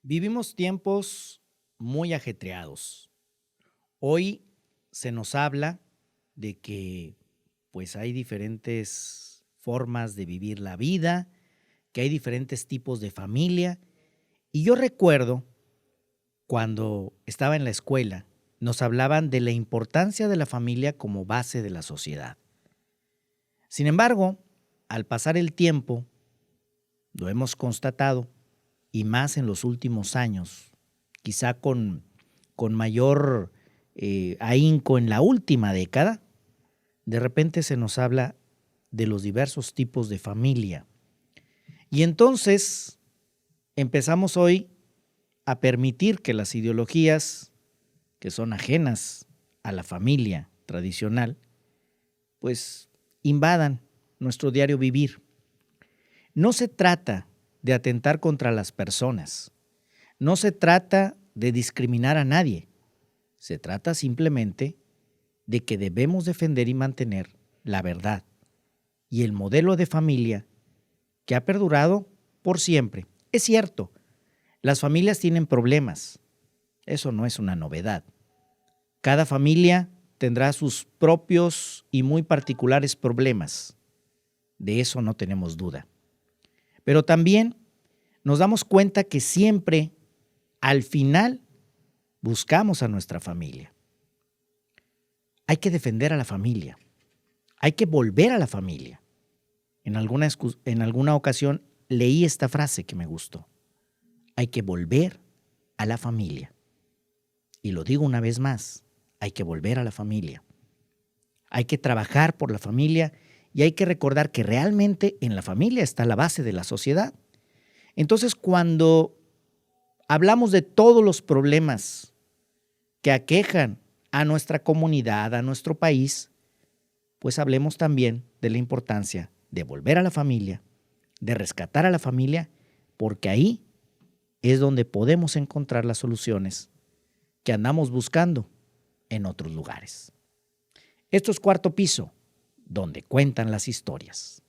Vivimos tiempos muy ajetreados. Hoy se nos habla de que pues hay diferentes formas de vivir la vida, que hay diferentes tipos de familia. Y yo recuerdo cuando estaba en la escuela, nos hablaban de la importancia de la familia como base de la sociedad. Sin embargo, al pasar el tiempo, lo hemos constatado, y más en los últimos años, quizá con mayor ahínco en la última década, de repente se nos habla de los diversos tipos de familia. Y entonces empezamos hoy a permitir que las ideologías que son ajenas a la familia tradicional, pues invadan nuestro diario vivir. No se trata de atentar contra las personas, no se trata de discriminar a nadie, se trata simplemente de que debemos defender y mantener la verdad y el modelo de familia que ha perdurado por siempre. Es cierto, las familias tienen problemas, eso no es una novedad. Cada familia tendrá sus propios y muy particulares problemas, de eso no tenemos duda. Pero también nos damos cuenta que siempre, al final, buscamos a nuestra familia. Hay que defender a la familia, hay que volver a la familia. En alguna ocasión leí esta frase que me gustó. Hay que volver a la familia. Y lo digo una vez más, hay que volver a la familia. Hay que trabajar por la familia y hay que recordar que realmente en la familia está la base de la sociedad. Entonces, cuando hablamos de todos los problemas que aquejan a nuestra comunidad, a nuestro país, pues hablemos también de la importancia de volver a la familia, de rescatar a la familia, porque ahí es donde podemos encontrar las soluciones que andamos buscando en otros lugares. Esto es Cuarto Piso, donde cuentan las historias.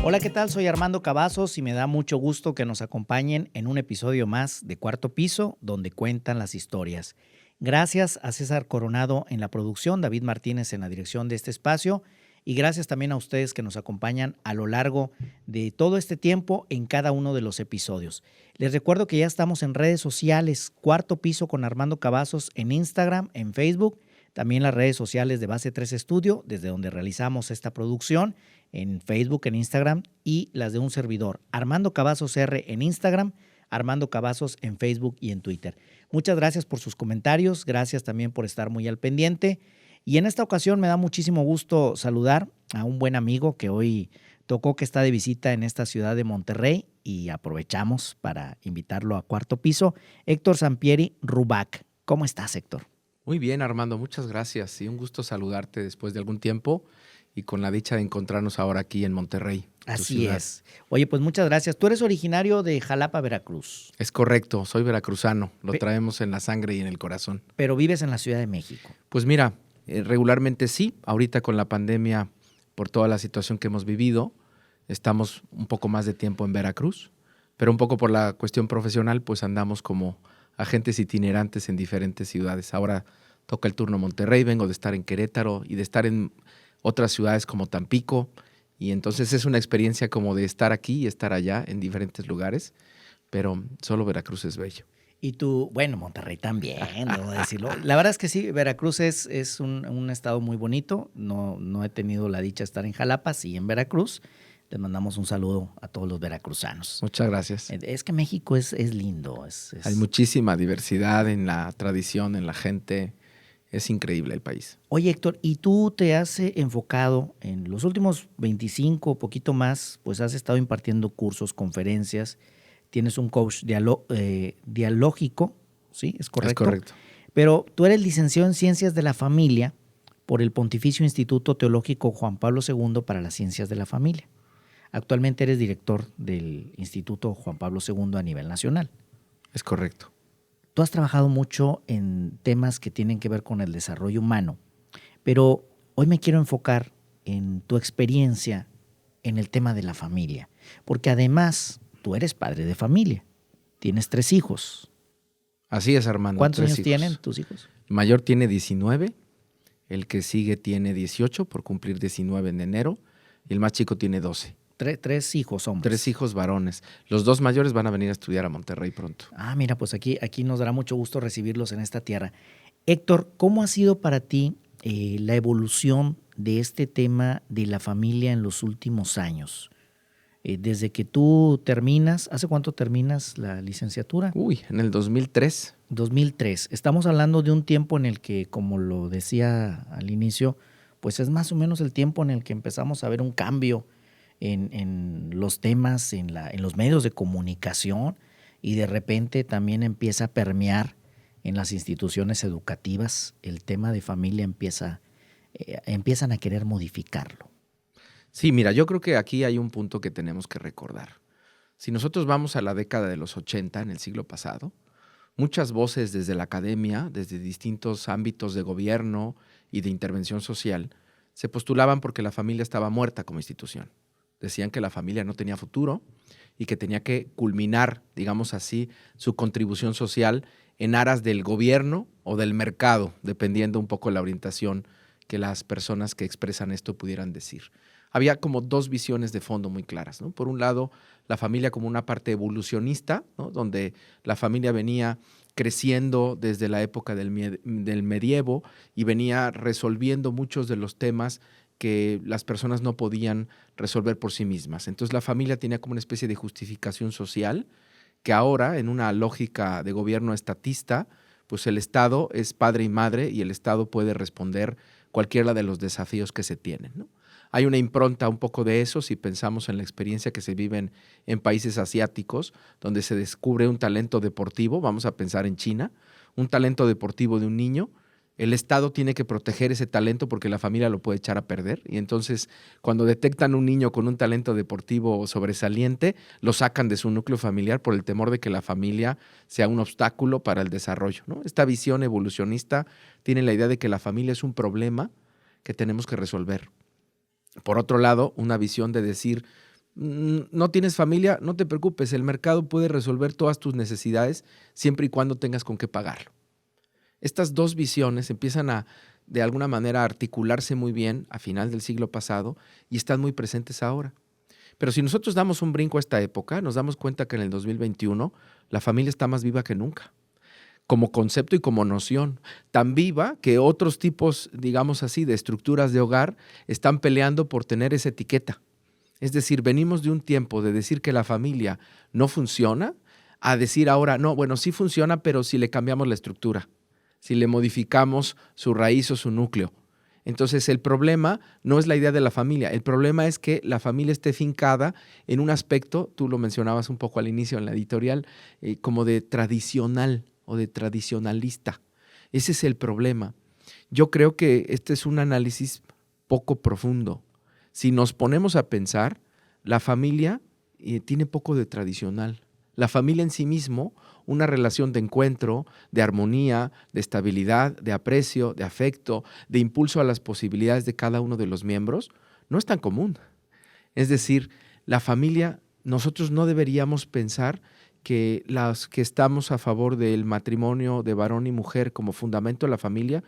Hola, ¿qué tal? Soy Armando Cavazos y me da mucho gusto que nos acompañen en un episodio más de Cuarto Piso, donde cuentan las historias. Gracias a César Coronado en la producción, David Martínez en la dirección de este espacio y gracias también a ustedes que nos acompañan a lo largo de todo este tiempo en cada uno de los episodios. Les recuerdo que ya estamos en redes sociales, Cuarto Piso con Armando Cavazos en Instagram, en Facebook, también las redes sociales de Base 3 Estudio, desde donde realizamos esta producción, en Facebook, en Instagram y las de un servidor, Armando Cavazos R en Instagram, Armando Cavazos en Facebook y en Twitter. Muchas gracias por sus comentarios, gracias también por estar muy al pendiente. Y en esta ocasión me da muchísimo gusto saludar a un buen amigo que hoy tocó que está de visita en esta ciudad de Monterrey y aprovechamos para invitarlo a Cuarto Piso, Héctor Sampieri Rubac. ¿Cómo estás, Héctor? Muy bien, Armando, muchas gracias. Y un gusto saludarte después de algún tiempo y con la dicha de encontrarnos ahora aquí en Monterrey, tu Así ciudad. es. Oye, pues muchas gracias. Tú eres originario de Jalapa, Veracruz, Es correcto, soy veracruzano, lo traemos en la sangre y en el corazón. pero vives en la Ciudad de México. Pues mira, regularmente sí, ahorita con la pandemia, por toda la situación que hemos vivido, estamos un poco más de tiempo en Veracruz, pero un poco por la cuestión profesional, pues andamos como agentes itinerantes en diferentes ciudades. Ahora toca el turno Monterrey, vengo de estar en Querétaro y de estar en otras ciudades como Tampico, y entonces es una experiencia como de estar aquí y estar allá en diferentes lugares, pero solo Veracruz es bello. Y tú, bueno, Monterrey también, debo decirlo. La verdad es que sí, Veracruz es un estado muy bonito. No he tenido la dicha de estar en Jalapa, sí en Veracruz. Les mandamos un saludo a todos los veracruzanos. Muchas gracias. Es que México es lindo. Hay muchísima diversidad en la tradición, en la gente. Es increíble el país. Oye, Héctor, ¿y tú te has enfocado en los últimos 25 o poquito más, pues has estado impartiendo cursos, conferencias, tienes un coach dialógico, ¿sí? ¿Es correcto? Es correcto. Pero tú eres licenciado en Ciencias de la Familia por el Pontificio Instituto Teológico Juan Pablo II para las Ciencias de la Familia. Actualmente eres director del Instituto Juan Pablo II a nivel nacional. Es correcto. Tú has trabajado mucho en temas que tienen que ver con el desarrollo humano, Pero hoy me quiero enfocar en tu experiencia en el tema de la familia, porque además tú eres padre de familia, tienes 3 hijos. Así es, Armando. ¿Cuántos 3 años hijos. tienen tus hijos? El mayor tiene 19, el que sigue tiene 18, por cumplir 19 en enero, y el más chico tiene 12. 3 hijos hombres. 3 hijos varones. Los 2 mayores van a venir a estudiar a Monterrey pronto. Mira, pues aquí nos dará mucho gusto recibirlos en esta tierra. Héctor, ¿cómo ha sido para ti la evolución de este tema de la familia en los últimos años? Desde que tú terminas, ¿hace cuánto terminas la licenciatura? En el 2003. 2003. Estamos hablando de un tiempo en el que, como lo decía al inicio, pues es más o menos el tiempo en el que empezamos a ver un cambio en los temas, en los medios de comunicación, y de repente también empieza a permear en las instituciones educativas. El tema de familia empiezan a querer modificarlo. Sí, mira, yo creo que aquí hay un punto que tenemos que recordar. Si nosotros vamos a la década de los 80, en el siglo pasado, muchas voces desde la academia, desde distintos ámbitos de gobierno y de intervención social, se postulaban porque la familia estaba muerta como institución. Decían que la familia no tenía futuro y que tenía que culminar, digamos así, su contribución social en aras del gobierno o del mercado, dependiendo un poco de la orientación que las personas que expresan esto pudieran decir. Había como 2 visiones de fondo muy claras, ¿no? Por un lado, la familia como una parte evolucionista, ¿no? Donde la familia venía creciendo desde la época del medievo y venía resolviendo muchos de los temas que las personas no podían resolver por sí mismas. Entonces la familia tenía como una especie de justificación social que ahora, en una lógica de gobierno estatista, pues el Estado es padre y madre y el Estado puede responder cualquiera de los desafíos que se tienen, ¿no? Hay una impronta un poco de eso si pensamos en la experiencia que se vive en países asiáticos, donde se descubre un talento deportivo, vamos a pensar en China, un talento deportivo de un niño. El Estado tiene que proteger ese talento porque la familia lo puede echar a perder. Y entonces, cuando detectan un niño con un talento deportivo sobresaliente, lo sacan de su núcleo familiar por el temor de que la familia sea un obstáculo para el desarrollo, ¿no? Esta visión evolucionista tiene la idea de que la familia es un problema que tenemos que resolver. Por otro lado, una visión de decir, no tienes familia, no te preocupes, el mercado puede resolver todas tus necesidades siempre y cuando tengas con qué pagarlo. Estas 2 visiones empiezan a, de alguna manera, a articularse muy bien a final del siglo pasado y están muy presentes ahora. Pero si nosotros damos un brinco a esta época, nos damos cuenta que en el 2021 la familia está más viva que nunca, como concepto y como noción, tan viva que otros tipos, digamos así, de estructuras de hogar están peleando por tener esa etiqueta. Es decir, venimos de un tiempo de decir que la familia no funciona a decir ahora, no, bueno, sí funciona, pero si le cambiamos la estructura, si le modificamos su raíz o su núcleo. Entonces, el problema no es la idea de la familia, el problema es que la familia esté fincada en un aspecto, tú lo mencionabas un poco al inicio en la editorial, como de tradicional o de tradicionalista. Ese es el problema. Yo creo que este es un análisis poco profundo. Si nos ponemos a pensar, la familia tiene poco de tradicional. La familia en sí mismo, una relación de encuentro, de armonía, de estabilidad, de aprecio, de afecto, de impulso a las posibilidades de cada uno de los miembros, no es tan común. Es decir, la familia, nosotros no deberíamos pensar que las que estamos a favor del matrimonio de varón y mujer como fundamento de la familia,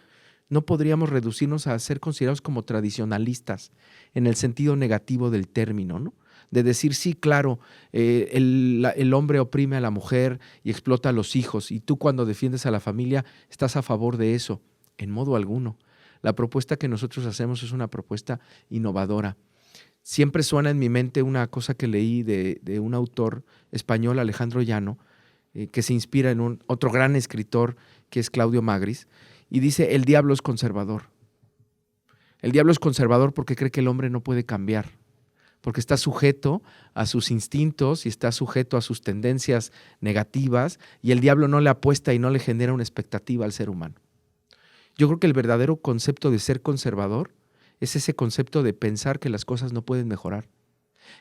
no podríamos reducirnos a ser considerados como tradicionalistas en el sentido negativo del término, ¿no? De decir, sí, claro, el hombre oprime a la mujer y explota a los hijos, y tú cuando defiendes a la familia estás a favor de eso. En modo alguno. La propuesta que nosotros hacemos es una propuesta innovadora. Siempre suena en mi mente una cosa que leí de un autor español, Alejandro Llano, que se inspira en otro gran escritor que es Claudio Magris, y dice, el diablo es conservador. El diablo es conservador porque cree que el hombre no puede cambiar, porque está sujeto a sus instintos y está sujeto a sus tendencias negativas, y el diablo no le apuesta y no le genera una expectativa al ser humano. Yo creo que el verdadero concepto de ser conservador es ese concepto de pensar que las cosas no pueden mejorar.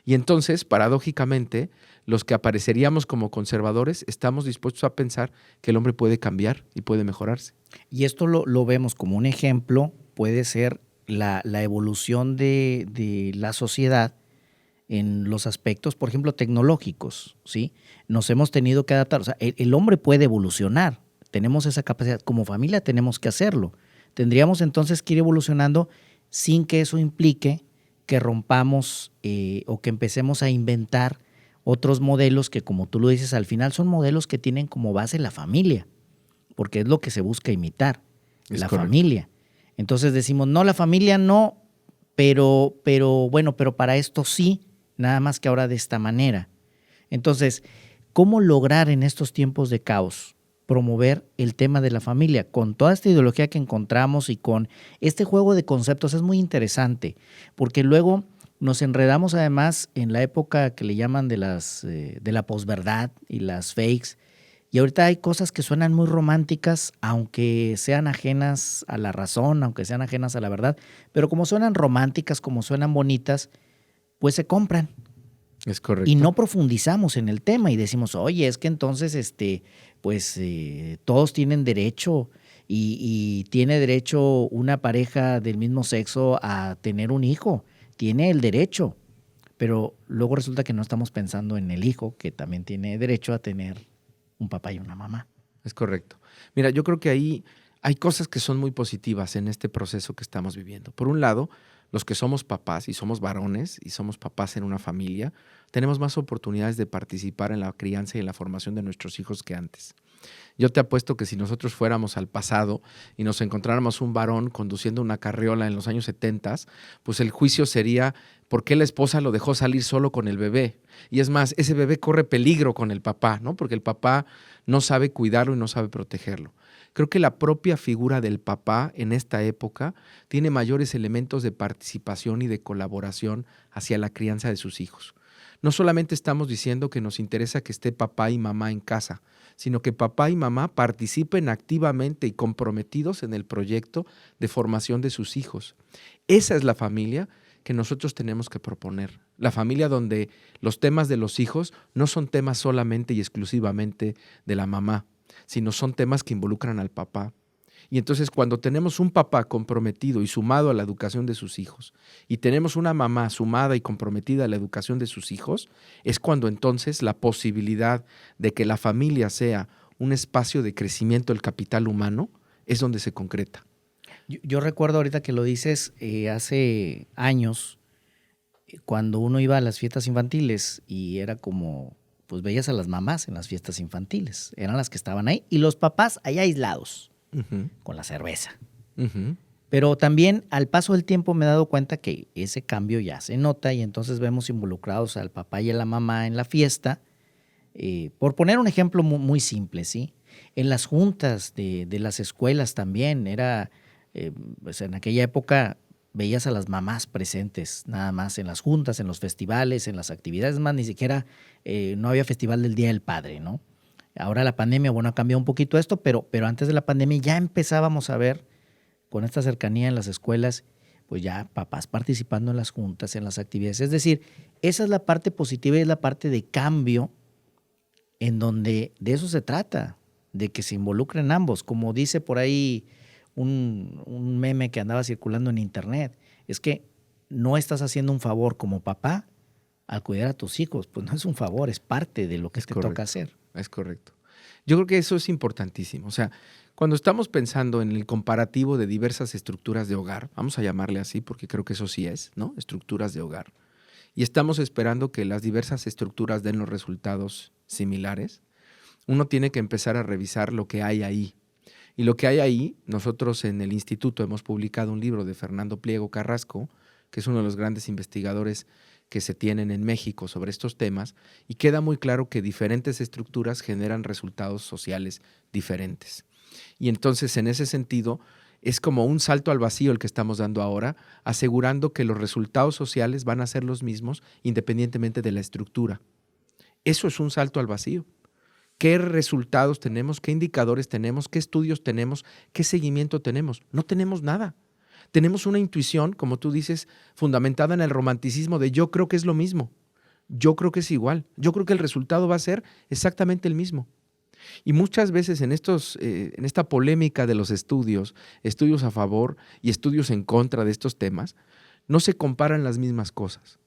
Y entonces, paradójicamente, los que apareceríamos como conservadores estamos dispuestos a pensar que el hombre puede cambiar y puede mejorarse. Y esto lo vemos como un ejemplo puede ser la evolución de la sociedad en los aspectos, por ejemplo, tecnológicos, ¿sí? Nos hemos tenido que adaptar. O sea, el hombre puede evolucionar. Tenemos esa capacidad. Como familia tenemos que hacerlo. Tendríamos entonces que ir evolucionando sin que eso implique que rompamos o que empecemos a inventar otros modelos que, como tú lo dices, al final son modelos que tienen como base la familia, porque es lo que se busca imitar, la familia. Entonces decimos, no, la familia no, pero bueno, pero para esto sí, nada más que ahora de esta manera. Entonces, ¿cómo lograr en estos tiempos de caos promover el tema de la familia? Con toda esta ideología que encontramos y con este juego de conceptos es muy interesante, porque luego nos enredamos además en la época que le llaman de la posverdad y las fakes, y ahorita hay cosas que suenan muy románticas, aunque sean ajenas a la razón, aunque sean ajenas a la verdad, pero como suenan románticas, como suenan bonitas, pues se compran. Es correcto. Y no profundizamos en el tema y decimos, oye, es que entonces todos tienen derecho y tiene derecho una pareja del mismo sexo a tener un hijo. Tiene el derecho. Pero luego resulta que no estamos pensando en el hijo, que también tiene derecho a tener un papá y una mamá. Es correcto. Mira, yo creo que ahí hay cosas que son muy positivas en este proceso que estamos viviendo. Por un lado, los que somos papás y somos varones y somos papás en una familia, tenemos más oportunidades de participar en la crianza y en la formación de nuestros hijos que antes. Yo te apuesto que si nosotros fuéramos al pasado y nos encontráramos un varón conduciendo una carriola en los años 70, pues el juicio sería ¿por qué la esposa lo dejó salir solo con el bebé? Y es más, ese bebé corre peligro con el papá, ¿no? Porque el papá no sabe cuidarlo y no sabe protegerlo. Creo que la propia figura del papá en esta época tiene mayores elementos de participación y de colaboración hacia la crianza de sus hijos. No solamente estamos diciendo que nos interesa que esté papá y mamá en casa, sino que papá y mamá participen activamente y comprometidos en el proyecto de formación de sus hijos. Esa es la familia que nosotros tenemos que proponer. La familia donde los temas de los hijos no son temas solamente y exclusivamente de la mamá, sino son temas que involucran al papá. Y entonces cuando tenemos un papá comprometido y sumado a la educación de sus hijos y tenemos una mamá sumada y comprometida a la educación de sus hijos, es cuando entonces la posibilidad de que la familia sea un espacio de crecimiento del capital humano es donde se concreta. Yo recuerdo ahorita que lo dices, hace años, cuando uno iba a las fiestas infantiles y era como, pues veías a las mamás en las fiestas infantiles, eran las que estaban ahí, y los papás ahí aislados. Con la cerveza. Pero también al paso del tiempo me he dado cuenta que ese cambio ya se nota y entonces vemos involucrados al papá y a la mamá en la fiesta. Por poner un ejemplo muy simple, ¿sí? En las juntas de las escuelas también era, pues en aquella época veías a las mamás presentes nada más en las juntas, en los festivales, en las actividades, más ni siquiera no había festival del Día del Padre, ¿no? Ahora la pandemia, bueno, ha cambiado un poquito esto, pero antes de la pandemia ya empezábamos a ver con esta cercanía en las escuelas, pues ya papás participando en las juntas, en las actividades. Es decir, esa es la parte positiva y es la parte de cambio en donde de eso se trata, de que se involucren ambos. Como dice por ahí un meme que andaba circulando en internet, es que no estás haciendo un favor como papá al cuidar a tus hijos, pues no es un favor, es parte de lo que te toca hacer. Es correcto. Yo creo que eso es importantísimo. O sea, cuando estamos pensando en el comparativo de diversas estructuras de hogar, vamos a llamarle así porque creo que eso sí es, ¿no? Estructuras de hogar. Y estamos esperando que las diversas estructuras den los resultados similares. Uno tiene que empezar a revisar lo que hay ahí. Y lo que hay ahí, nosotros en el instituto hemos publicado un libro de Fernando Pliego Carrasco, que es uno de los grandes investigadores que se tienen en México sobre estos temas, y queda muy claro que diferentes estructuras generan resultados sociales diferentes. Y entonces, en ese sentido, es como un salto al vacío el que estamos dando ahora, asegurando que los resultados sociales van a ser los mismos independientemente de la estructura. Eso es un salto al vacío. ¿Qué resultados tenemos? ¿Qué indicadores tenemos? ¿Qué estudios tenemos? ¿Qué seguimiento tenemos? No tenemos nada. Tenemos una intuición, como tú dices, fundamentada en el romanticismo de yo creo que es lo mismo, yo creo que es igual, yo creo que el resultado va a ser exactamente el mismo. Y muchas veces en esta polémica de los estudios a favor y estudios en contra de estos temas, no se comparan las mismas cosas.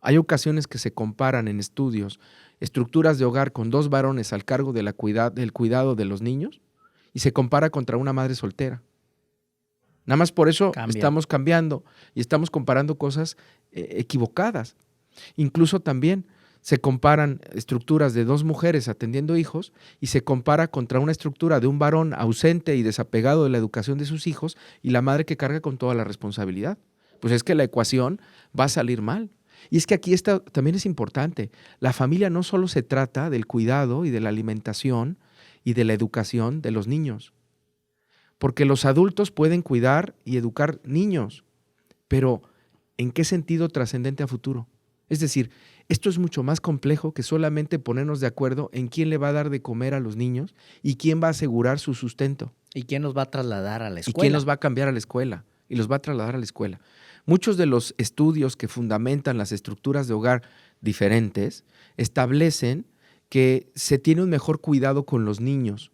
Hay ocasiones que se comparan en estudios estructuras de hogar con 2 varones al cargo del cuidado de los niños y se compara contra una madre soltera. Nada más por eso estamos cambiando y estamos comparando cosas equivocadas. Incluso también se comparan estructuras de 2 mujeres atendiendo hijos y se compara contra una estructura de un varón ausente y desapegado de la educación de sus hijos y la madre que carga con toda la responsabilidad. Pues es que la ecuación va a salir mal. Y es que aquí también es importante. La familia no solo se trata del cuidado y de la alimentación y de la educación de los niños. Porque los adultos pueden cuidar y educar niños, pero ¿en qué sentido trascendente a futuro? Es decir, esto es mucho más complejo que solamente ponernos de acuerdo en quién le va a dar de comer a los niños y quién va a asegurar su sustento. ¿Y quién los va a trasladar a la escuela? Y quién los va a cambiar a la escuela y los va a trasladar a la escuela. Muchos de los estudios que fundamentan las estructuras de hogar diferentes establecen que se tiene un mejor cuidado con los niños,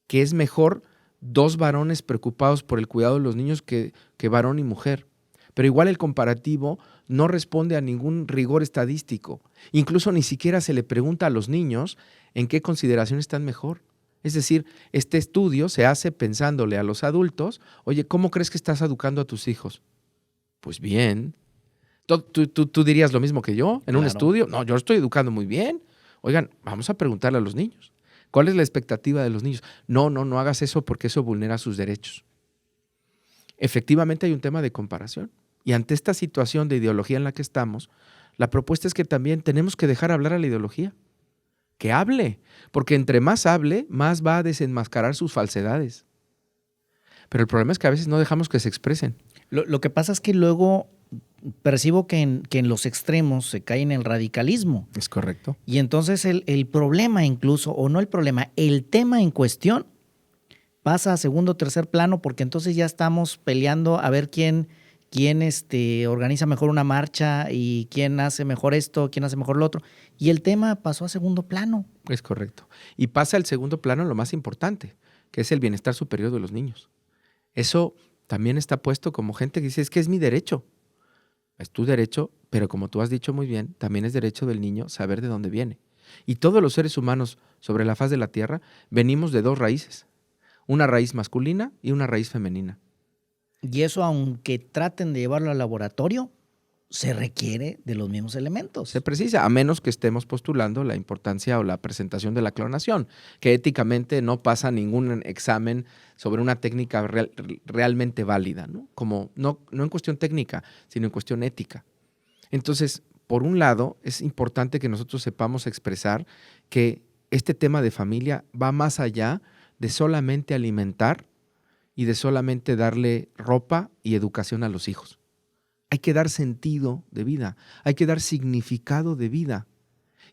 que es mejor 2 varones preocupados por el cuidado de los niños que varón y mujer. Pero igual el comparativo no responde a ningún rigor estadístico. Incluso ni siquiera se le pregunta a los niños en qué consideración están mejor. Es decir, este estudio se hace pensándole a los adultos, oye, ¿cómo crees que estás educando a tus hijos? Pues bien. ¿Tú dirías lo mismo que yo en un estudio? No, yo estoy educando muy bien. Oigan, vamos a preguntarle a los niños. ¿Cuál es la expectativa de los niños? No hagas eso porque eso vulnera sus derechos. Efectivamente hay un tema de comparación. Y ante esta situación de ideología en la que estamos, la propuesta es que también tenemos que dejar hablar a la ideología. Que hable, porque entre más hable, más va a desenmascarar sus falsedades. Pero el problema es que a veces no dejamos que se expresen. Lo que pasa es que luego percibo que en los extremos se cae en el radicalismo. Es correcto. Y entonces el problema incluso, o no el problema, el tema en cuestión pasa a segundo o tercer plano porque entonces ya estamos peleando a ver quién organiza mejor una marcha y quién hace mejor esto, quién hace mejor lo otro. Y el tema pasó a segundo plano. Es correcto. Y pasa al segundo plano lo más importante, que es el bienestar superior de los niños. Eso también está puesto como gente que dice, es que es mi derecho. Es tu derecho, pero como tú has dicho muy bien, también es derecho del niño saber de dónde viene. Y todos los seres humanos sobre la faz de la tierra venimos de 2 raíces, una raíz masculina y una raíz femenina. Y eso, aunque traten de llevarlo al laboratorio, se requiere de los mismos elementos. Se precisa, a menos que estemos postulando la importancia o la presentación de la clonación, que éticamente no pasa ningún examen sobre una técnica realmente válida, ¿no? Como no en cuestión técnica, sino en cuestión ética. Entonces, por un lado, es importante que nosotros sepamos expresar que este tema de familia va más allá de solamente alimentar y de solamente darle ropa y educación a los hijos. Hay que dar sentido de vida, hay que dar significado de vida.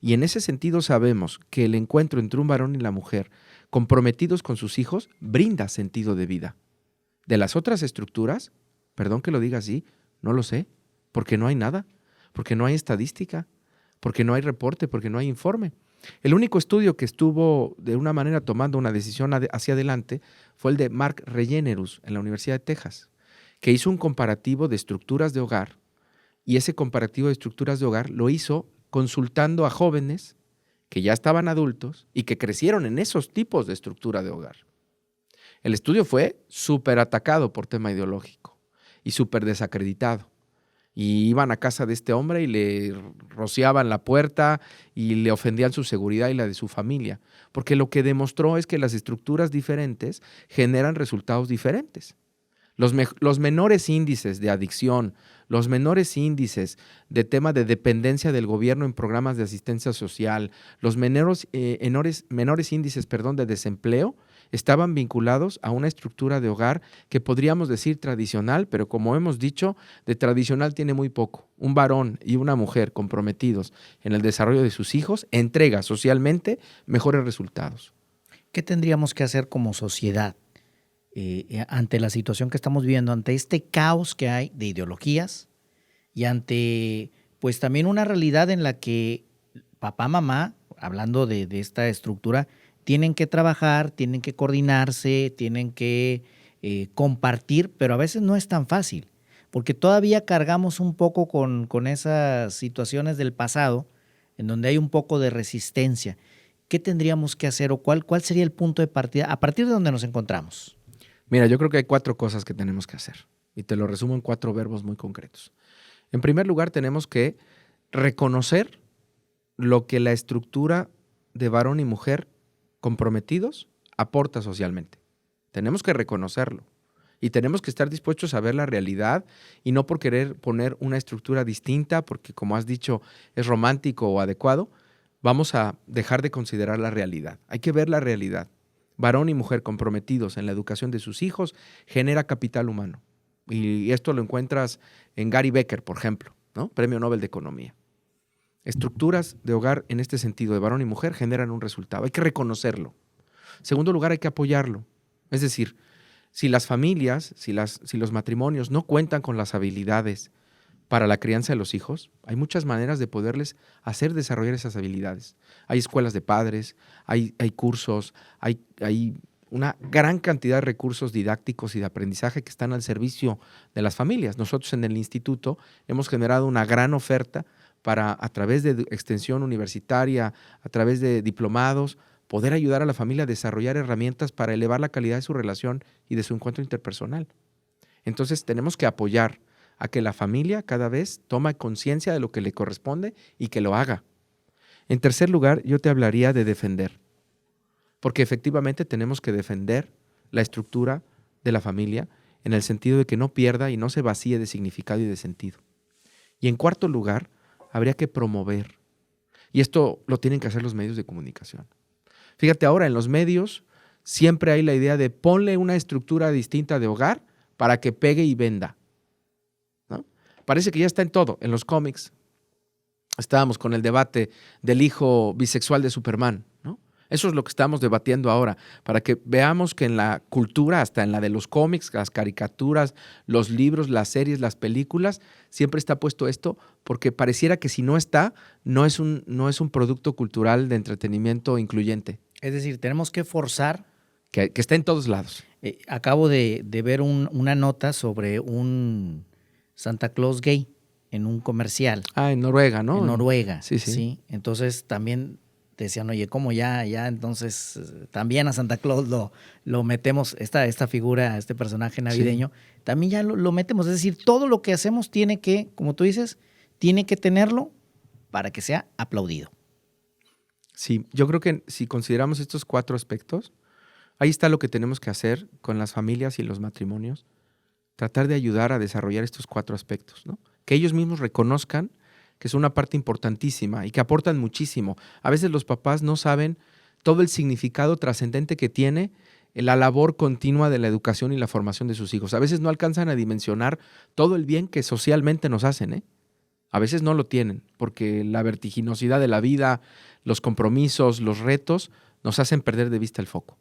Y en ese sentido sabemos que el encuentro entre un varón y la mujer comprometidos con sus hijos brinda sentido de vida. De las otras estructuras, perdón que lo diga así, no lo sé, porque no hay nada, porque no hay estadística, porque no hay reporte, porque no hay informe. El único estudio que estuvo de una manera tomando una decisión hacia adelante fue el de Mark Regenerus en la Universidad de Texas, que hizo un comparativo de estructuras de hogar, y ese comparativo de estructuras de hogar lo hizo consultando a jóvenes que ya estaban adultos y que crecieron en esos tipos de estructura de hogar. El estudio fue súper atacado por tema ideológico y súper desacreditado. Y iban a casa de este hombre y le rociaban la puerta y le ofendían su seguridad y la de su familia, porque lo que demostró es que las estructuras diferentes generan resultados diferentes. Los menores índices de adicción, los menores índices de tema de dependencia del gobierno en programas de asistencia social, los menores índices de desempleo estaban vinculados a una estructura de hogar que podríamos decir tradicional, pero como hemos dicho, de tradicional tiene muy poco. Un varón y una mujer comprometidos en el desarrollo de sus hijos entrega socialmente mejores resultados. ¿Qué tendríamos que hacer como sociedad ante la situación que estamos viviendo, ante este caos que hay de ideologías y ante pues también una realidad en la que papá, mamá, hablando de esta estructura, tienen que trabajar, tienen que coordinarse, tienen que compartir, pero a veces no es tan fácil, porque todavía cargamos un poco con esas situaciones del pasado, en donde hay un poco de resistencia. ¿Qué tendríamos que hacer o cuál sería el punto de partida a partir de donde nos encontramos? Mira, yo creo que hay 4 cosas que tenemos que hacer y te lo resumo en 4 verbos muy concretos. En primer lugar, tenemos que reconocer lo que la estructura de varón y mujer comprometidos aporta socialmente. Tenemos que reconocerlo y tenemos que estar dispuestos a ver la realidad y no por querer poner una estructura distinta, porque como has dicho es romántico o adecuado, vamos a dejar de considerar la realidad. Hay que ver la realidad. Varón y mujer comprometidos en la educación de sus hijos genera capital humano. Y esto lo encuentras en Gary Becker, por ejemplo, ¿no? Premio Nobel de Economía. Estructuras de hogar en este sentido de varón y mujer generan un resultado. Hay que reconocerlo. En segundo lugar, hay que apoyarlo. Es decir, si las familias, si los matrimonios no cuentan con las habilidades para la crianza de los hijos, hay muchas maneras de poderles hacer desarrollar esas habilidades. Hay escuelas de padres, hay cursos, hay una gran cantidad de recursos didácticos y de aprendizaje que están al servicio de las familias. Nosotros en el instituto hemos generado una gran oferta para, a través de extensión universitaria, a través de diplomados, poder ayudar a la familia a desarrollar herramientas para elevar la calidad de su relación y de su encuentro interpersonal. Entonces tenemos que apoyar a que la familia cada vez tome conciencia de lo que le corresponde y que lo haga. En tercer lugar, yo te hablaría de defender, porque efectivamente tenemos que defender la estructura de la familia en el sentido de que no pierda y no se vacíe de significado y de sentido. Y en cuarto lugar, habría que promover, y esto lo tienen que hacer los medios de comunicación. Fíjate, ahora en los medios siempre hay la idea de ponle una estructura distinta de hogar para que pegue y venda, ¿no? Parece que ya está en todo, en los cómics. Estábamos con el debate del hijo bisexual de Superman, ¿no? Eso es lo que estamos debatiendo ahora, para que veamos que en la cultura, hasta en la de los cómics, las caricaturas, los libros, las series, las películas, siempre está puesto esto, porque pareciera que si no está, no es un producto cultural de entretenimiento incluyente. Es decir, tenemos que forzar. Que está en todos lados. Acabo de ver una nota sobre un Santa Claus gay en un comercial. Ah, en Noruega, ¿no? En Noruega, sí. Entonces también decían, oye, ¿cómo ya entonces también a Santa Claus lo metemos, esta figura, este personaje navideño, sí, también ya lo metemos? Es decir, todo lo que hacemos tiene que, como tú dices, tiene que tenerlo para que sea aplaudido. Sí, yo creo que si consideramos estos 4 aspectos, ahí está lo que tenemos que hacer con las familias y los matrimonios, tratar de ayudar a desarrollar estos 4 aspectos, ¿no? Que ellos mismos reconozcan que es una parte importantísima y que aportan muchísimo. A veces los papás no saben todo el significado trascendente que tiene la labor continua de la educación y la formación de sus hijos. A veces no alcanzan a dimensionar todo el bien que socialmente nos hacen, ¿eh? A veces no lo tienen, porque la vertiginosidad de la vida, los compromisos, los retos, nos hacen perder de vista el foco.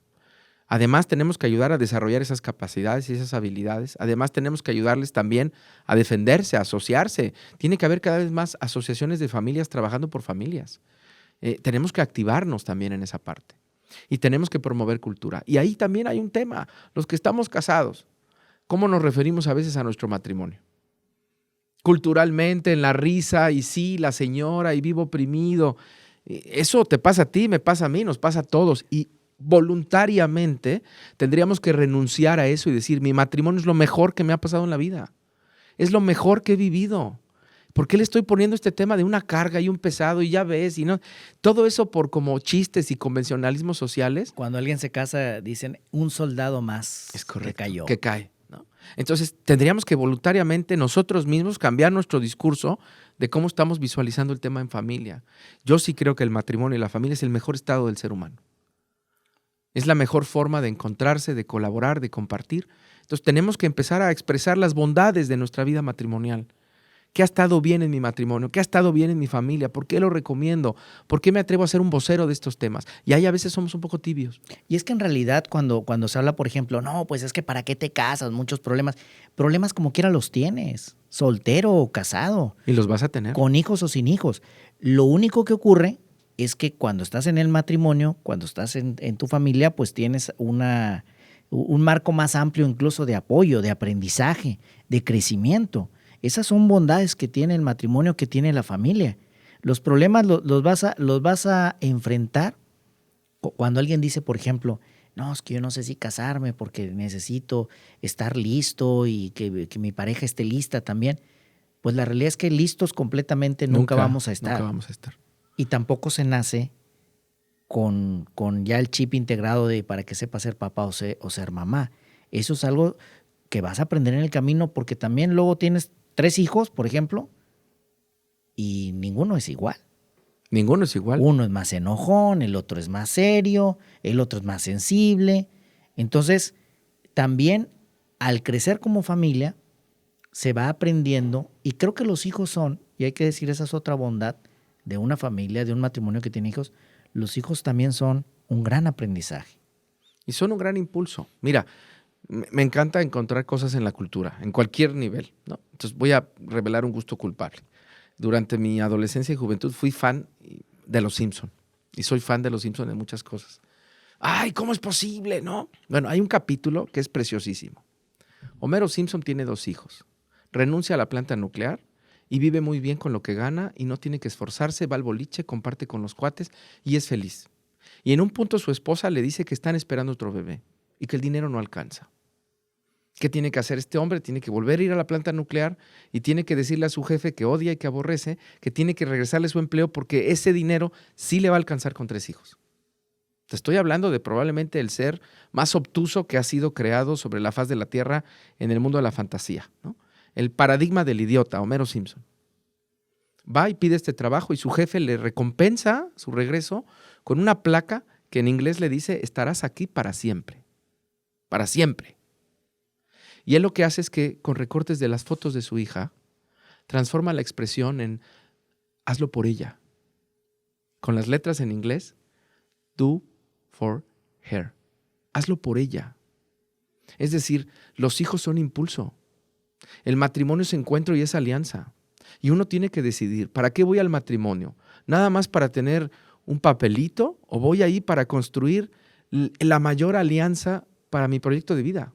Además, tenemos que ayudar a desarrollar esas capacidades y esas habilidades. Además, tenemos que ayudarles también a defenderse, a asociarse. Tiene que haber cada vez más asociaciones de familias trabajando por familias. Tenemos que activarnos también en esa parte. Y tenemos que promover cultura. Y ahí también hay un tema. Los que estamos casados, ¿cómo nos referimos a veces a nuestro matrimonio? Culturalmente, en la risa, y sí, la señora, y vivo oprimido. Eso te pasa a ti, me pasa a mí, nos pasa a todos. Y voluntariamente tendríamos que renunciar a eso y decir, mi matrimonio es lo mejor que me ha pasado en la vida, es lo mejor que he vivido. ¿Por qué le estoy poniendo este tema de una carga y un pesado y ya ves? Y no, todo eso por como chistes y convencionalismos sociales. Cuando alguien se casa dicen un soldado más es correcto, que cayó. Que cae, ¿no? Entonces tendríamos que voluntariamente nosotros mismos cambiar nuestro discurso de cómo estamos visualizando el tema en familia. Yo sí creo que el matrimonio y la familia es el mejor estado del ser humano. Es la mejor forma de encontrarse, de colaborar, de compartir. Entonces tenemos que empezar a expresar las bondades de nuestra vida matrimonial. ¿Qué ha estado bien en mi matrimonio? ¿Qué ha estado bien en mi familia? ¿Por qué lo recomiendo? ¿Por qué me atrevo a ser un vocero de estos temas? Y ahí a veces somos un poco tibios. Y es que en realidad cuando se habla, por ejemplo, no, pues es que ¿para qué te casas? Muchos problemas. Problemas como quiera los tienes. Soltero o casado. Y los vas a tener. Con hijos o sin hijos. Lo único que ocurre es que cuando estás en el matrimonio, cuando estás en tu familia, pues tienes un marco más amplio incluso de apoyo, de aprendizaje, de crecimiento. Esas son bondades que tiene el matrimonio, que tiene la familia. Los problemas los vas a enfrentar cuando alguien dice, por ejemplo, no, es que yo no sé si casarme porque necesito estar listo y que mi pareja esté lista también. Pues la realidad es que listos completamente nunca vamos a estar. Nunca vamos a estar. Y tampoco se nace con ya el chip integrado de para que sepa ser papá o ser mamá. Eso es algo que vas a aprender en el camino, porque también luego tienes 3 hijos, por ejemplo, y ninguno es igual. Ninguno es igual. Uno es más enojón, el otro es más serio, el otro es más sensible. Entonces, también al crecer como familia, se va aprendiendo, y creo que los hijos son, y hay que decir, esa es otra bondad de una familia, de un matrimonio que tiene hijos, los hijos también son un gran aprendizaje. Y son un gran impulso. Mira, me encanta encontrar cosas en la cultura, en cualquier nivel, ¿no? Entonces voy a revelar un gusto culpable. Durante mi adolescencia y juventud fui fan de Los Simpson. Y soy fan de Los Simpson en muchas cosas. ¡Ay, cómo es posible!, ¿no? Bueno, hay un capítulo que es preciosísimo. Homero Simpson tiene 2 hijos. Renuncia a la planta nuclear y vive muy bien con lo que gana y no tiene que esforzarse, va al boliche, comparte con los cuates y es feliz. Y en un punto su esposa le dice que están esperando otro bebé y que el dinero no alcanza. ¿Qué tiene que hacer este hombre? Tiene que volver a ir a la planta nuclear y tiene que decirle a su jefe que odia y que aborrece, que tiene que regresarle su empleo porque ese dinero sí le va a alcanzar con 3 hijos. Te estoy hablando de probablemente el ser más obtuso que ha sido creado sobre la faz de la tierra en el mundo de la fantasía, ¿no? El paradigma del idiota, Homero Simpson. Va y pide este trabajo y su jefe le recompensa su regreso con una placa que en inglés le dice: estarás aquí para siempre. Para siempre. Y él lo que hace es que, con recortes de las fotos de su hija, transforma la expresión en hazlo por ella. Con las letras en inglés, do for her. Hazlo por ella. Es decir, los hijos son impulso. El matrimonio es encuentro y es alianza. Y uno tiene que decidir, ¿para qué voy al matrimonio? ¿Nada más para tener un papelito o voy ahí para construir la mayor alianza para mi proyecto de vida?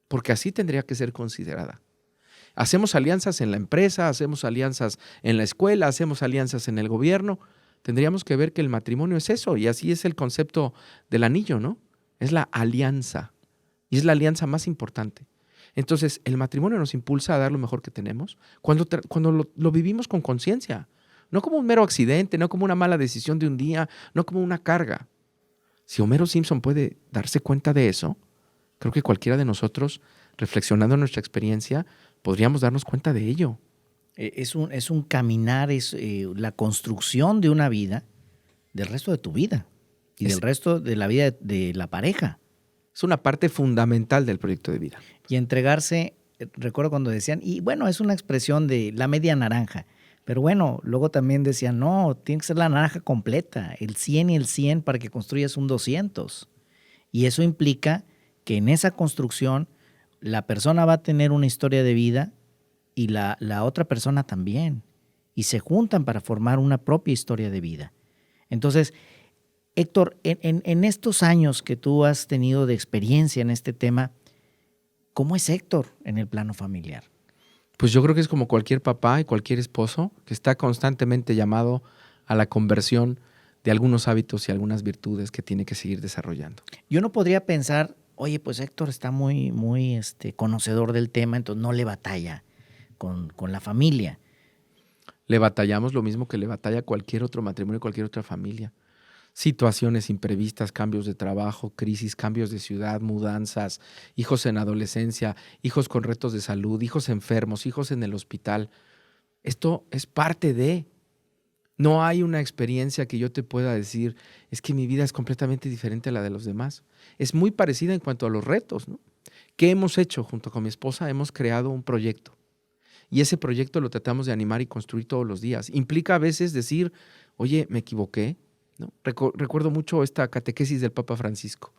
Porque así tendría que ser considerada. Hacemos alianzas en la empresa, hacemos alianzas en la escuela, hacemos alianzas en el gobierno. Tendríamos que ver que el matrimonio es eso, y así es el concepto del anillo, ¿no? Es la alianza, y es la alianza más importante. Entonces, el matrimonio nos impulsa a dar lo mejor que tenemos cuando lo vivimos con conciencia, no como un mero accidente, no como una mala decisión de un día, no como una carga. Si Homero Simpson puede darse cuenta de eso, creo que cualquiera de nosotros, reflexionando en nuestra experiencia, podríamos darnos cuenta de ello. Es un caminar, es la construcción de una vida, del resto de tu vida y del resto de la vida de la pareja. Es una parte fundamental del proyecto de vida. Y entregarse, recuerdo cuando decían, y bueno, es una expresión de la media naranja, pero bueno, luego también decían, no, tiene que ser la naranja completa, el 100 y el 100 para que construyas un 200. Y eso implica que en esa construcción la persona va a tener una historia de vida y la otra persona también. Y se juntan para formar una propia historia de vida. Entonces, Héctor, en estos años que tú has tenido de experiencia en este tema, ¿cómo es Héctor en el plano familiar? Pues yo creo que es como cualquier papá y cualquier esposo que está constantemente llamado a la conversión de algunos hábitos y algunas virtudes que tiene que seguir desarrollando. Yo no podría pensar, oye, pues Héctor está muy conocedor del tema, entonces no le batalla con la familia. Le batallamos lo mismo que le batalla cualquier otro matrimonio, cualquier otra familia. Situaciones imprevistas, cambios de trabajo, crisis, cambios de ciudad, mudanzas, hijos en adolescencia, hijos con retos de salud, hijos enfermos, hijos en el hospital. Esto es parte de. No hay una experiencia que yo te pueda decir, es que mi vida es completamente diferente a la de los demás. Es muy parecida en cuanto a los retos, ¿no? ¿Qué hemos hecho junto con mi esposa? Hemos creado un proyecto. Y ese proyecto lo tratamos de animar y construir todos los días. Implica a veces decir, oye, me equivoqué, ¿no? Recuerdo mucho esta catequesis del Papa Francisco.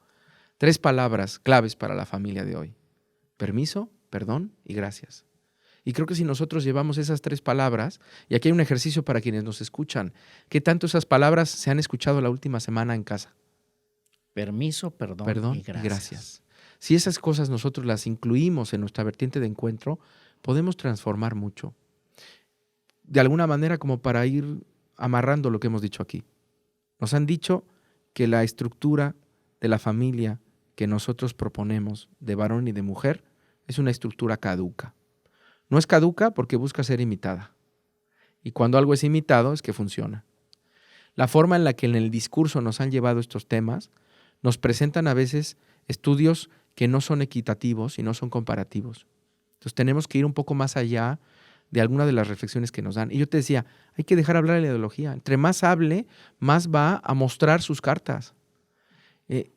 3 palabras claves para la familia de hoy: permiso, perdón y gracias. Y creo que si nosotros llevamos esas 3 palabras, y aquí hay un ejercicio para quienes nos escuchan, ¿qué tanto esas palabras se han escuchado la última semana en casa? Permiso, perdón, Perdón y y gracias. gracias. Si esas cosas nosotros las incluimos en nuestra vertiente de encuentro, podemos transformar mucho. De alguna manera, como para ir amarrando lo que hemos dicho aquí. Nos han dicho que la estructura de la familia que nosotros proponemos de varón y de mujer es una estructura caduca. No es caduca porque busca ser imitada. Y cuando algo es imitado es que funciona. La forma en la que en el discurso nos han llevado estos temas nos presentan a veces estudios que no son equitativos y no son comparativos. Entonces tenemos que ir un poco más allá de alguna de las reflexiones que nos dan. Y yo te decía, hay que dejar hablar a la ideología. Entre más hable, más va a mostrar sus cartas.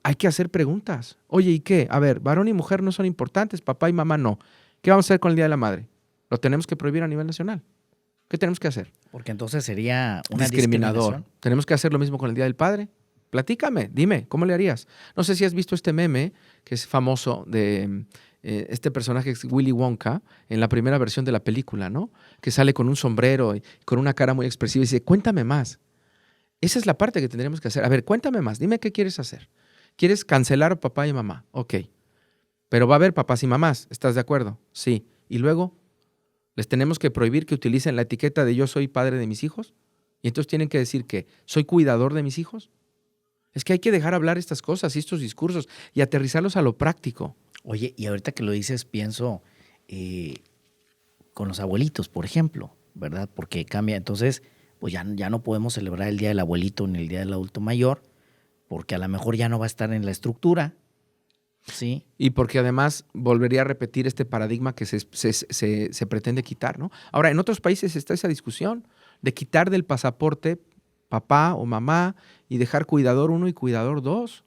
Hay que hacer preguntas. Oye, ¿y qué? A ver, varón y mujer no son importantes, papá y mamá no. ¿Qué vamos a hacer con el Día de la Madre? Lo tenemos que prohibir a nivel nacional. ¿Qué tenemos que hacer? Porque entonces sería una Discriminador. discriminación. ¿Tenemos que hacer lo mismo con el Día del Padre? Platícame, dime, ¿cómo le harías? No sé si has visto este meme que es famoso de este personaje es Willy Wonka en la primera versión de la película, ¿no? Que sale con un sombrero y con una cara muy expresiva y dice, cuéntame más. Esa es la parte que tendríamos que hacer. A ver, cuéntame más, dime qué quieres hacer. ¿Quieres cancelar a papá y mamá? Ok. Pero va a haber papás y mamás, ¿estás de acuerdo? Sí. ¿Y luego? ¿Les tenemos que prohibir que utilicen la etiqueta de yo soy padre de mis hijos? ¿Y entonces tienen que decir que soy cuidador de mis hijos? Es que hay que dejar hablar estas cosas y estos discursos y aterrizarlos a lo práctico. Oye, y ahorita que lo dices, pienso con los abuelitos, por ejemplo, ¿verdad? Porque cambia. Entonces, pues ya no podemos celebrar el Día del Abuelito ni el Día del Adulto Mayor, porque a lo mejor ya no va a estar en la estructura, ¿sí? Y porque además volvería a repetir este paradigma que se pretende quitar, ¿no? Ahora, en otros países está esa discusión de quitar del pasaporte papá o mamá y dejar cuidador 1 y cuidador 2.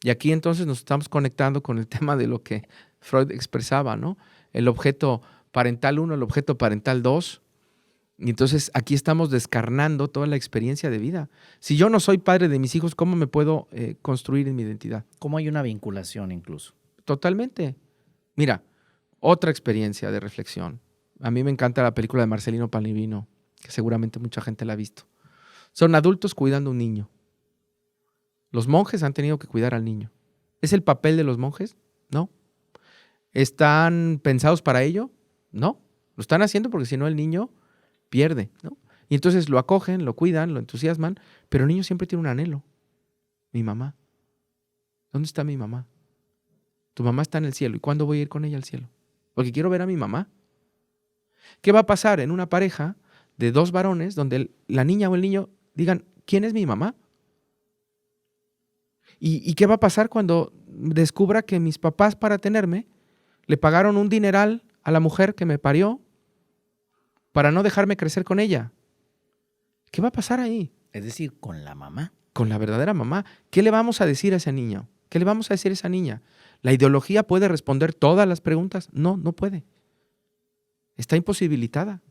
Y aquí entonces nos estamos conectando con el tema de lo que Freud expresaba, ¿no? El objeto parental 1, el objeto parental 2. Y entonces aquí estamos descarnando toda la experiencia de vida. Si yo no soy padre de mis hijos, ¿cómo me puedo construir en mi identidad? ¿Cómo hay una vinculación incluso? Totalmente. Mira, otra experiencia de reflexión. A mí me encanta la película de Marcelino Panivino, que seguramente mucha gente la ha visto. Son adultos cuidando a un niño. Los monjes han tenido que cuidar al niño. ¿Es el papel de los monjes? No. ¿Están pensados para ello? No. Lo están haciendo porque si no el niño pierde, ¿no? Y entonces lo acogen, lo cuidan, lo entusiasman, pero el niño siempre tiene un anhelo. Mi mamá. ¿Dónde está mi mamá? Tu mamá está en el cielo. ¿Y cuándo voy a ir con ella al cielo? Porque quiero ver a mi mamá. ¿Qué va a pasar en una pareja de 2 varones donde la niña o el niño digan, ¿quién es mi mamá? ¿Y qué va a pasar cuando descubra que mis papás para tenerme le pagaron un dineral a la mujer que me parió para no dejarme crecer con ella? ¿Qué va a pasar ahí? Es decir, con la mamá. Con la verdadera mamá. ¿Qué le vamos a decir a ese niño? ¿Qué le vamos a decir a esa niña? ¿La ideología puede responder todas las preguntas? No, no puede. Está imposibilitada.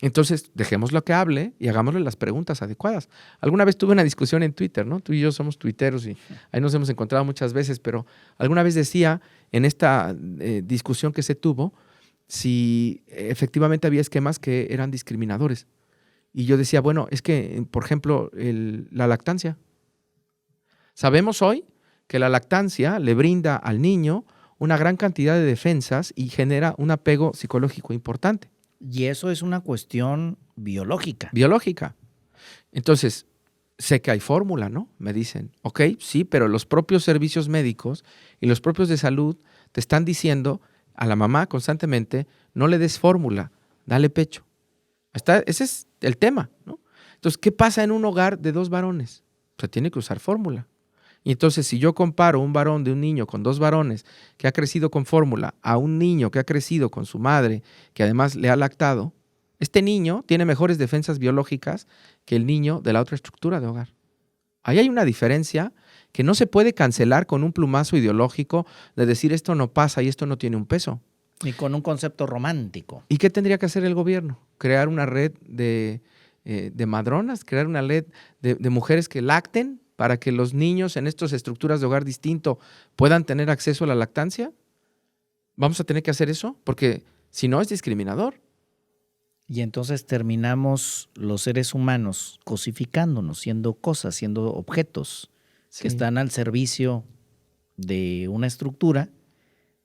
Entonces, dejémoslo que hable y hagámosle las preguntas adecuadas. Alguna vez tuve una discusión en Twitter, ¿no? Tú y yo somos tuiteros y ahí nos hemos encontrado muchas veces, pero alguna vez decía en esta discusión que se tuvo si efectivamente había esquemas que eran discriminadores. Y yo decía, bueno, es que, por ejemplo, la lactancia. Sabemos hoy que la lactancia le brinda al niño una gran cantidad de defensas y genera un apego psicológico importante. Y eso es una cuestión biológica. Biológica. Entonces, sé que hay fórmula, ¿no? Me dicen, ok, sí, pero los propios servicios médicos y los propios de salud te están diciendo a la mamá constantemente, no le des fórmula, dale pecho. Ese es el tema, ¿no? Entonces, ¿qué pasa en un hogar de 2 varones? Se tiene que usar fórmula. Y entonces, si yo comparo un varón de un niño con 2 varones que ha crecido con fórmula a un niño que ha crecido con su madre, que además le ha lactado, este niño tiene mejores defensas biológicas que el niño de la otra estructura de hogar. Ahí hay una diferencia que no se puede cancelar con un plumazo ideológico de decir esto no pasa y esto no tiene un peso. Y con un concepto romántico. ¿Y qué tendría que hacer el gobierno? Crear una red de madronas, crear una red de mujeres que lacten para que los niños en estas estructuras de hogar distinto puedan tener acceso a la lactancia. ¿Vamos a tener que hacer eso? Porque Si no, es discriminador. Y entonces terminamos los seres humanos cosificándonos, siendo cosas, siendo objetos que están al servicio de una estructura,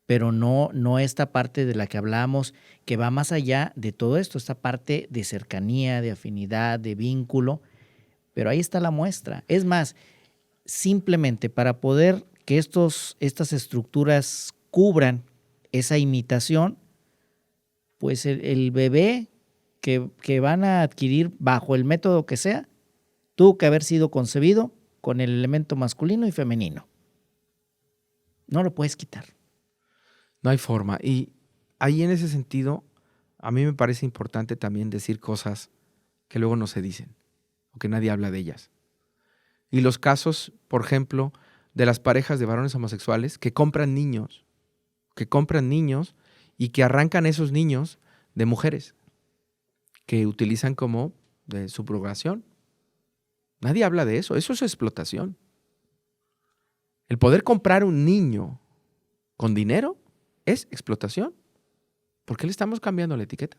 pero no esta parte de la que hablamos, que va más allá de todo esto, esta parte de cercanía, de afinidad, de vínculo. Pero ahí está la muestra. Es más, simplemente para poder que estas estructuras cubran esa imitación, pues el bebé que van a adquirir bajo el método que sea, tuvo que haber sido concebido con el elemento masculino y femenino. No lo puedes quitar. No hay forma. Y ahí en ese sentido, a mí me parece importante también decir cosas que luego no se dicen o que nadie habla de ellas. Y los casos, por ejemplo, de las parejas de varones homosexuales que compran niños y que arrancan esos niños de mujeres que utilizan como de subrogación. Nadie habla de eso. Eso es explotación. El poder comprar un niño con dinero es explotación. ¿Por qué le estamos cambiando la etiqueta?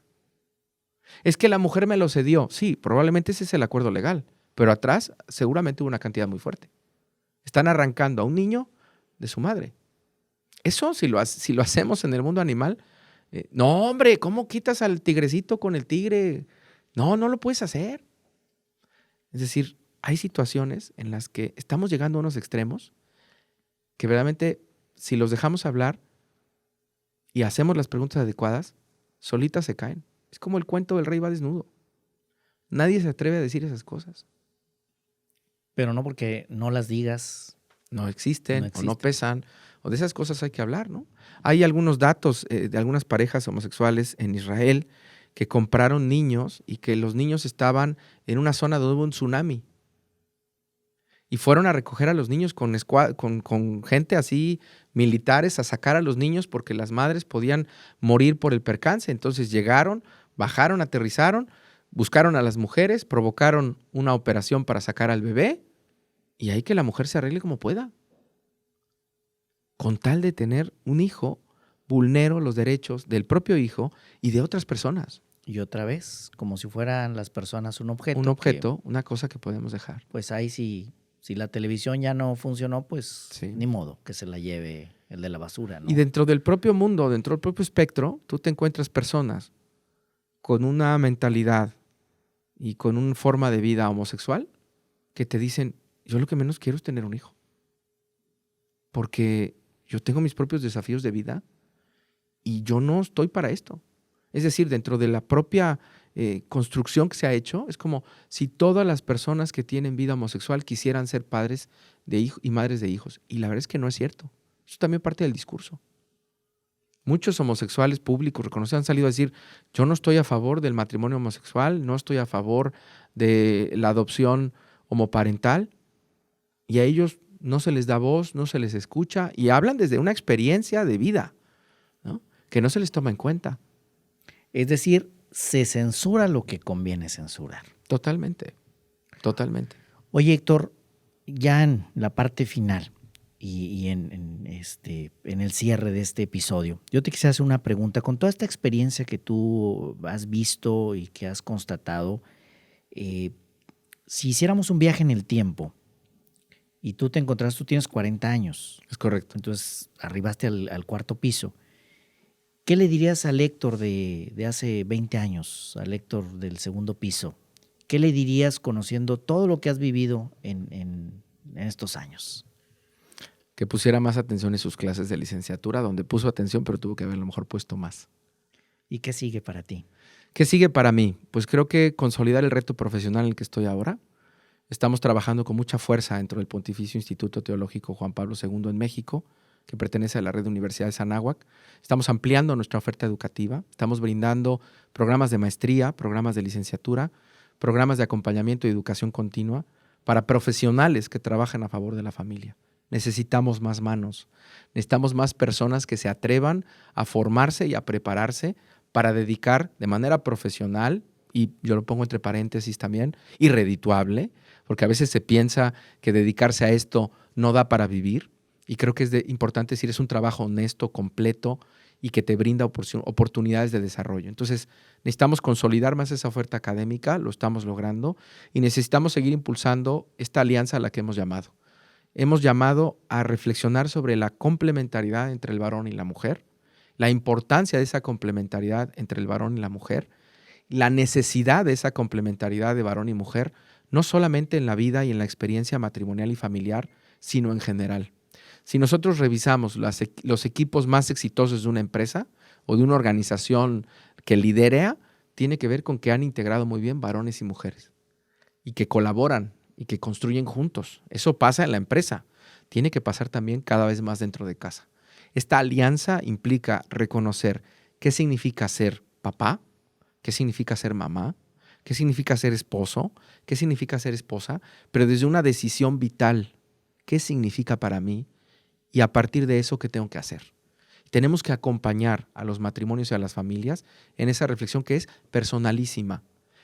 Es que la mujer me lo cedió. Sí, probablemente ese es el acuerdo legal, pero atrás seguramente hubo una cantidad muy fuerte. Están arrancando a un niño de su madre. Eso, si lo hacemos en el mundo animal, no, hombre, ¿cómo quitas al tigrecito con el tigre? No lo puedes hacer. Es decir, hay situaciones en las que estamos llegando a unos extremos que verdaderamente, si los dejamos hablar y hacemos las preguntas adecuadas, solitas se caen. Es como el cuento del rey va desnudo. Nadie se atreve a decir esas cosas. Pero no porque no las digas. No existen o no pesan, o de esas cosas hay que hablar, ¿no? Hay algunos datos de algunas parejas homosexuales en Israel que compraron niños y que los niños estaban en una zona donde hubo un tsunami. Y fueron a recoger a los niños con gente así, militares, a sacar a los niños porque las madres podían morir por el percance. Entonces llegaron, bajaron, aterrizaron, buscaron a las mujeres, provocaron una operación para sacar al bebé y ahí que la mujer se arregle como pueda. Con tal de tener un hijo, vulnero los derechos del propio hijo y de otras personas. Y otra vez, como si fueran las personas un objeto. Un objeto, una cosa que podemos dejar. Pues ahí sí. Si la televisión ya no funcionó, pues sí, ni modo que se la lleve el de la basura, ¿no? Y dentro del propio mundo, dentro del propio espectro, tú te encuentras personas con una mentalidad y con una forma de vida homosexual que te dicen, yo lo que menos quiero es tener un hijo. Porque yo tengo mis propios desafíos de vida y yo no estoy para esto. Es decir, dentro de la propia construcción que se ha hecho, es como si todas las personas que tienen vida homosexual quisieran ser padres de hijos y madres de hijos. Y la verdad es que no es cierto. Eso también parte del discurso. Muchos homosexuales públicos reconocidos han salido a decir, yo no estoy a favor del matrimonio homosexual, no estoy a favor de la adopción homoparental, y a ellos no se les da voz, no se les escucha, y hablan desde una experiencia de vida, ¿no? Que no se les toma en cuenta. Es decir, se censura lo que conviene censurar. Totalmente, totalmente. Oye, Héctor, ya en la parte final y en el cierre de este episodio, yo te quisiera hacer una pregunta. Con toda esta experiencia que tú has visto y que has constatado, si hiciéramos un viaje en el tiempo y tú tienes 40 años. Es correcto. Entonces arribaste al cuarto piso. ¿Qué le dirías al Héctor de hace 20 años, al Héctor del segundo piso? ¿Qué le dirías conociendo todo lo que has vivido en estos años? Que pusiera más atención en sus clases de licenciatura, donde puso atención, pero tuvo que haber a lo mejor puesto más. ¿Y qué sigue para ti? ¿Qué sigue para mí? Pues creo que consolidar el reto profesional en el que estoy ahora. Estamos trabajando con mucha fuerza dentro del Pontificio Instituto Teológico Juan Pablo II en México, que pertenece a la red de universidades Anáhuac. Estamos ampliando nuestra oferta educativa, estamos brindando programas de maestría, programas de licenciatura, programas de acompañamiento y educación continua para profesionales que trabajan a favor de la familia. Necesitamos más manos, necesitamos más personas que se atrevan a formarse y a prepararse para dedicar de manera profesional, y yo lo pongo entre paréntesis también, y redituable, porque a veces se piensa que dedicarse a esto no da para vivir. Y creo que es importante decir, es un trabajo honesto, completo y que te brinda oportunidades de desarrollo. Entonces, necesitamos consolidar más esa oferta académica, lo estamos logrando, y necesitamos seguir impulsando esta alianza a la que hemos llamado. Hemos llamado a reflexionar sobre la complementariedad entre el varón y la mujer, la importancia de esa complementariedad entre el varón y la mujer, la necesidad de esa complementariedad de varón y mujer, no solamente en la vida y en la experiencia matrimonial y familiar, sino en general. Si nosotros revisamos los equipos más exitosos de una empresa o de una organización que lidera, tiene que ver con que han integrado muy bien varones y mujeres y que colaboran y que construyen juntos. Eso pasa en la empresa. Tiene que pasar también cada vez más dentro de casa. Esta alianza implica reconocer qué significa ser papá, qué significa ser mamá, qué significa ser esposo, qué significa ser esposa, pero desde una decisión vital. ¿Qué significa para mí? Y a partir de eso, ¿qué tengo que hacer? Tenemos que acompañar a los matrimonios y a las familias en esa reflexión que es personalísima.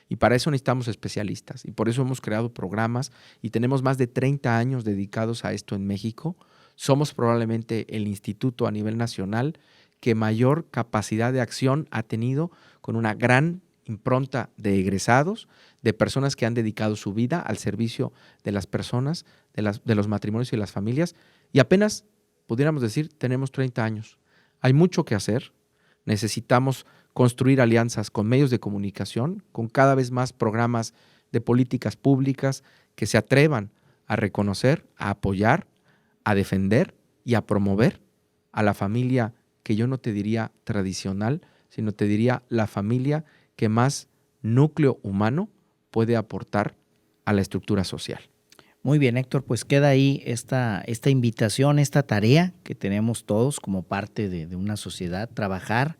Y para eso necesitamos especialistas. Y por eso hemos creado programas y tenemos más de 30 años dedicados a esto en México. Somos probablemente el instituto a nivel nacional que mayor capacidad de acción ha tenido, con una gran impronta de egresados, de personas que han dedicado su vida al servicio de las personas, de los matrimonios y las familias. Y apenas, pudiéramos decir, tenemos 30 años. Hay mucho que hacer. Necesitamos construir alianzas con medios de comunicación, con cada vez más programas de políticas públicas que se atrevan a reconocer, a apoyar, a defender y a promover a la familia que yo no te diría tradicional, sino te diría la familia que más núcleo humano puede aportar a la estructura social. Muy bien, Héctor, pues queda ahí esta invitación, esta tarea que tenemos todos como parte de una sociedad, trabajar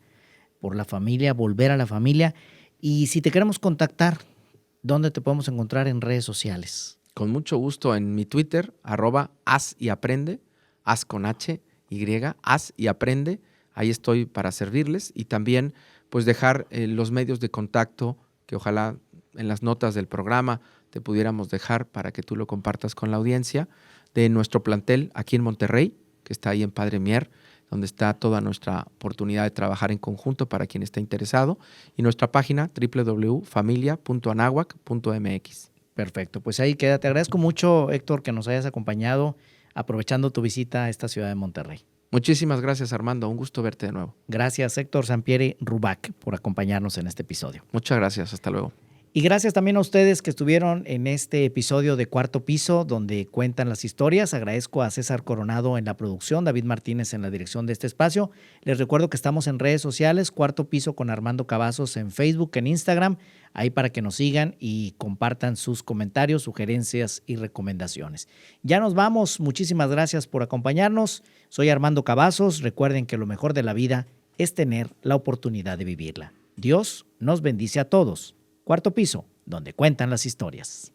por la familia, volver a la familia. Y si te queremos contactar, ¿dónde te podemos encontrar en redes sociales? Con mucho gusto en mi Twitter, @hasyAprende, haz con H, Y, haz y aprende. Ahí estoy para servirles y también pues dejar los medios de contacto que ojalá en las notas del programa te pudiéramos dejar para que tú lo compartas con la audiencia, de nuestro plantel aquí en Monterrey, que está ahí en Padre Mier, donde está toda nuestra oportunidad de trabajar en conjunto para quien esté interesado, y nuestra página www.familia.anahuac.mx. Perfecto, pues ahí queda. Te agradezco mucho, Héctor, que nos hayas acompañado aprovechando tu visita a esta ciudad de Monterrey. Muchísimas gracias, Armando. Un gusto verte de nuevo. Gracias, Héctor Sampieri Rubac, por acompañarnos en este episodio. Muchas gracias. Hasta luego. Y gracias también a ustedes que estuvieron en este episodio de Cuarto Piso, donde cuentan las historias. Agradezco a César Coronado en la producción, David Martínez en la dirección de este espacio. Les recuerdo que estamos en redes sociales, Cuarto Piso con Armando Cavazos en Facebook, en Instagram, ahí para que nos sigan y compartan sus comentarios, sugerencias y recomendaciones. Ya nos vamos. Muchísimas gracias por acompañarnos. Soy Armando Cavazos. Recuerden que lo mejor de la vida es tener la oportunidad de vivirla. Dios nos bendice a todos. Cuarto Piso, donde cuentan las historias.